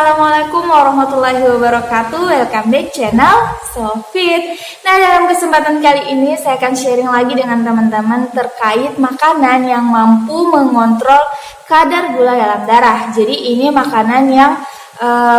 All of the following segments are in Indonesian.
Assalamualaikum warahmatullahi wabarakatuh. Welcome back channel Sofit. Nah, dalam kesempatan kali ini saya akan sharing lagi dengan teman-teman terkait makanan yang mampu mengontrol kadar gula dalam darah. Jadi ini makanan yang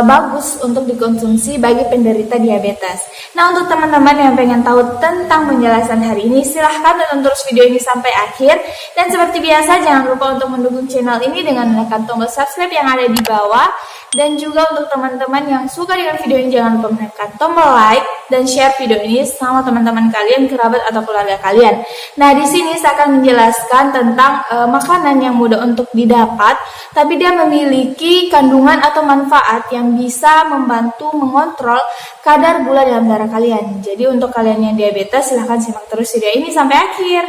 bagus untuk dikonsumsi bagi penderita diabetes. Nah, untuk teman-teman yang pengen tahu tentang penjelasan hari ini, silahkan tonton terus video ini sampai akhir. Dan seperti biasa, jangan lupa untuk mendukung channel ini dengan menekan tombol subscribe yang ada di bawah. Dan juga untuk teman-teman yang suka dengan video ini, jangan lupa menekan tombol like dan share video ini sama teman-teman kalian, kerabat atau keluarga kalian. Nah, di sini saya akan menjelaskan tentang makanan yang mudah untuk didapat, tapi dia memiliki kandungan atau manfaat yang bisa membantu mengontrol kadar gula dalam darah kalian. Jadi untuk kalian yang diabetes, silahkan simak terus video ini sampai akhir.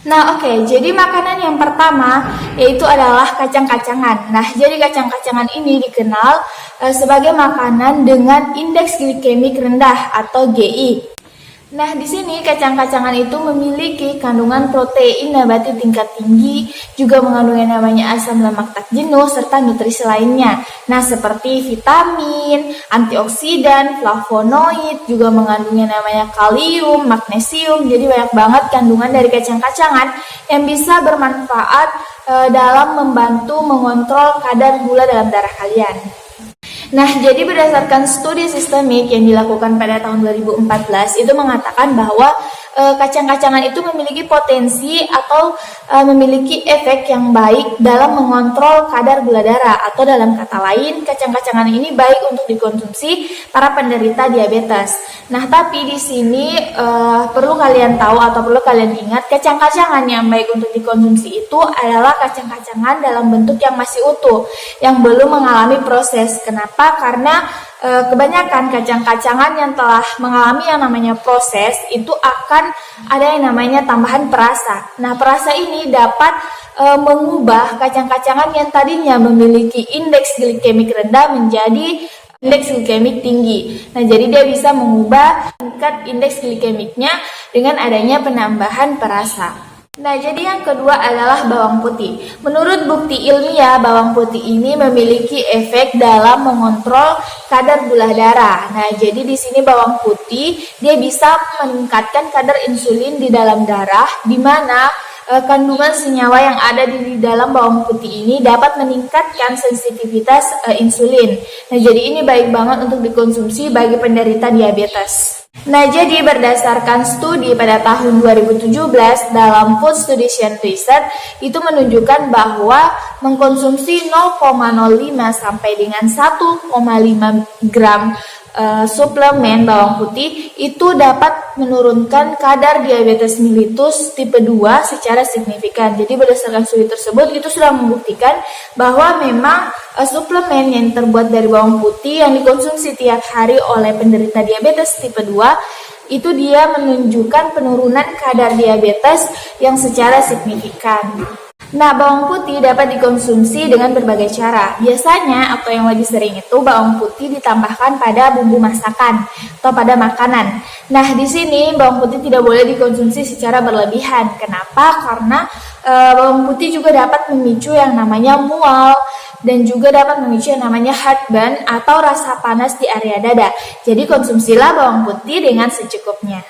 Nah, oke, jadi makanan yang pertama yaitu adalah kacang-kacangan. Nah, jadi kacang-kacangan ini dikenal sebagai makanan dengan indeks glikemik rendah atau GI. Nah, di sini kacang-kacangan itu memiliki kandungan protein nabati tingkat tinggi, juga mengandung yang namanya asam lemak tak jenuh serta nutrisi lainnya. Nah, seperti vitamin, antioksidan, flavonoid, juga mengandung yang namanya kalium, magnesium. Jadi banyak banget kandungan dari kacang-kacangan yang bisa bermanfaat dalam membantu mengontrol kadar gula dalam darah kalian. Nah, jadi berdasarkan studi sistemik yang dilakukan pada tahun 2014 itu mengatakan bahwa kacang-kacangan itu memiliki potensi atau memiliki efek yang baik dalam mengontrol kadar gula darah, atau dalam kata lain kacang-kacangan ini baik untuk dikonsumsi para penderita diabetes. Nah, tapi di sini perlu kalian tahu atau perlu kalian ingat, kacang-kacangan yang baik untuk dikonsumsi itu adalah kacang-kacangan dalam bentuk yang masih utuh, yang belum mengalami proses. Kenapa? Karena kebanyakan kacang-kacangan yang telah mengalami yang namanya proses itu akan ada yang namanya tambahan perasa. Nah, perasa ini dapat mengubah kacang-kacangan yang tadinya memiliki indeks glikemik rendah menjadi indeks glikemik tinggi. Nah, jadi dia bisa mengubah tingkat indeks glikemiknya dengan adanya penambahan perasa. Nah, jadi yang kedua adalah bawang putih. Menurut bukti ilmiah, bawang putih ini memiliki efek dalam mengontrol kadar gula darah. Nah, jadi di sini bawang putih dia bisa meningkatkan kadar insulin di dalam darah, di mana kandungan senyawa yang ada di dalam bawang putih ini dapat meningkatkan sensitivitas insulin. Nah, jadi ini baik banget untuk dikonsumsi bagi penderita diabetes. Nah, jadi berdasarkan studi pada tahun 2017 dalam Food Studition Research itu menunjukkan bahwa mengkonsumsi 0,05 sampai dengan 1,5 gram suplemen bawang putih itu dapat menurunkan kadar diabetes mellitus tipe 2 secara signifikan. Jadi berdasarkan studi tersebut itu sudah membuktikan bahwa memang suplemen yang terbuat dari bawang putih yang dikonsumsi tiap hari oleh penderita diabetes tipe 2 itu dia menunjukkan penurunan kadar diabetes yang secara signifikan. Nah, bawang putih dapat dikonsumsi dengan berbagai cara. Biasanya atau yang lebih sering itu bawang putih ditambahkan pada bumbu masakan atau pada makanan. Nah, di sini bawang putih tidak boleh dikonsumsi secara berlebihan. Kenapa? Karena bawang putih juga dapat memicu yang namanya mual dan juga dapat memicu yang namanya heartburn atau rasa panas di area dada. Jadi konsumsilah bawang putih dengan secukupnya.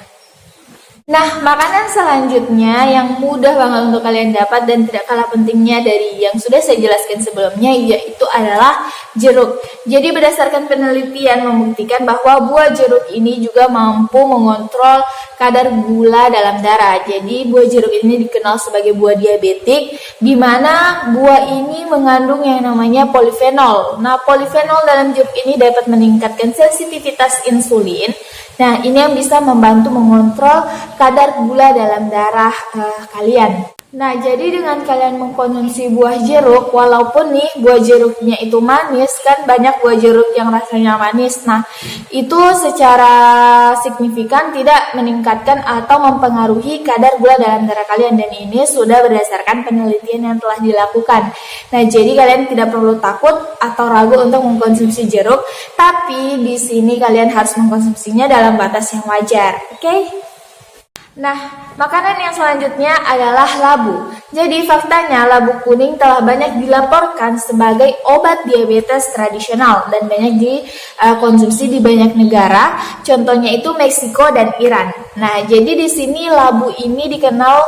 Nah, makanan selanjutnya yang mudah banget untuk kalian dapat dan tidak kalah pentingnya dari yang sudah saya jelaskan sebelumnya, yaitu adalah jeruk. Jadi berdasarkan penelitian membuktikan bahwa buah jeruk ini juga mampu mengontrol kadar gula dalam darah. Jadi buah jeruk ini dikenal sebagai buah diabetik, di mana buah ini mengandung yang namanya polifenol. Nah, polifenol dalam jeruk ini dapat meningkatkan sensitivitas insulin. Nah, ini yang bisa membantu mengontrol kadar gula dalam darah kalian. Nah, jadi dengan kalian mengkonsumsi buah jeruk, walaupun nih buah jeruknya itu manis, kan banyak buah jeruk yang rasanya manis. Nah, itu secara signifikan tidak meningkatkan atau mempengaruhi kadar gula dalam darah kalian, dan ini sudah berdasarkan penelitian yang telah dilakukan. Nah, jadi kalian tidak perlu takut atau ragu untuk mengkonsumsi jeruk, tapi di sini kalian harus mengkonsumsinya dalam batas yang wajar, oke? Nah, makanan yang selanjutnya adalah labu. Jadi faktanya labu kuning telah banyak dilaporkan sebagai obat diabetes tradisional dan banyak dikonsumsi di banyak negara. Contohnya itu Meksiko dan Iran. Nah, jadi di sini labu ini dikenal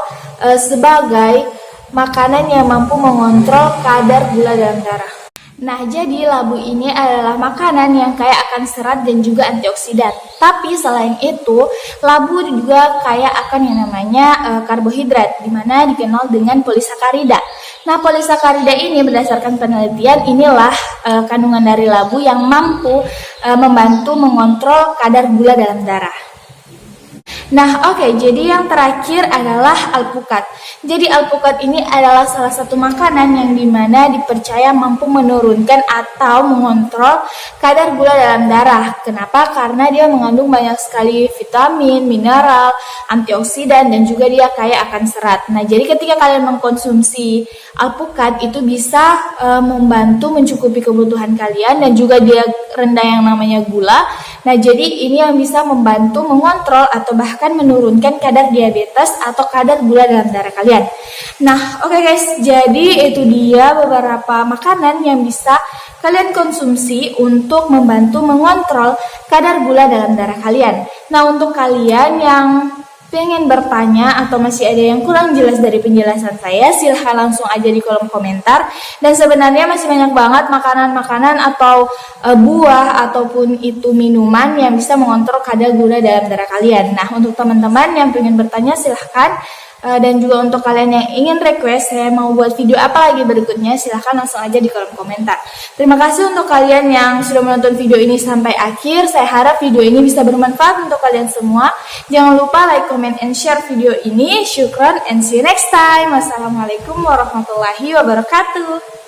sebagai makanan yang mampu mengontrol kadar gula dalam darah. Nah, jadi labu ini adalah makanan yang kaya akan serat dan juga antioksidan. Tapi selain itu, labu juga kaya akan yang namanya karbohidrat, di mana dikenal dengan polisakarida. Nah, polisakarida ini berdasarkan penelitian inilah kandungan dari labu yang mampu membantu mengontrol kadar gula dalam darah. Nah, oke, jadi yang terakhir adalah alpukat. Jadi alpukat ini adalah salah satu makanan yang dimana dipercaya mampu menurunkan atau mengontrol kadar gula dalam darah. Kenapa? Karena dia mengandung banyak sekali vitamin, mineral, antioksidan, dan juga dia kaya akan serat. Nah, jadi ketika kalian mengkonsumsi alpukat itu bisa membantu mencukupi kebutuhan kalian dan juga dia rendah yang namanya gula. Nah, jadi ini yang bisa membantu mengontrol atau bahkan menurunkan kadar diabetes atau kadar gula dalam darah kalian. Nah, oke guys, jadi itu dia beberapa makanan yang bisa kalian konsumsi untuk membantu mengontrol kadar gula dalam darah kalian. Nah, untuk kalian yang pengen bertanya atau masih ada yang kurang jelas dari penjelasan saya, silahkan langsung aja di kolom komentar. Dan sebenarnya masih banyak banget makanan-makanan atau buah ataupun itu minuman yang bisa mengontrol kadar gula dalam darah kalian. Nah, untuk teman-teman yang pengen bertanya silahkan. Dan juga untuk kalian yang ingin request saya mau buat video apa lagi berikutnya, silahkan langsung aja di kolom komentar. Terima kasih untuk kalian yang sudah menonton video ini sampai akhir. Saya harap video ini bisa bermanfaat untuk kalian semua. Jangan lupa like, comment, and share video ini. Syukron and see you next time. Wassalamualaikum warahmatullahi wabarakatuh.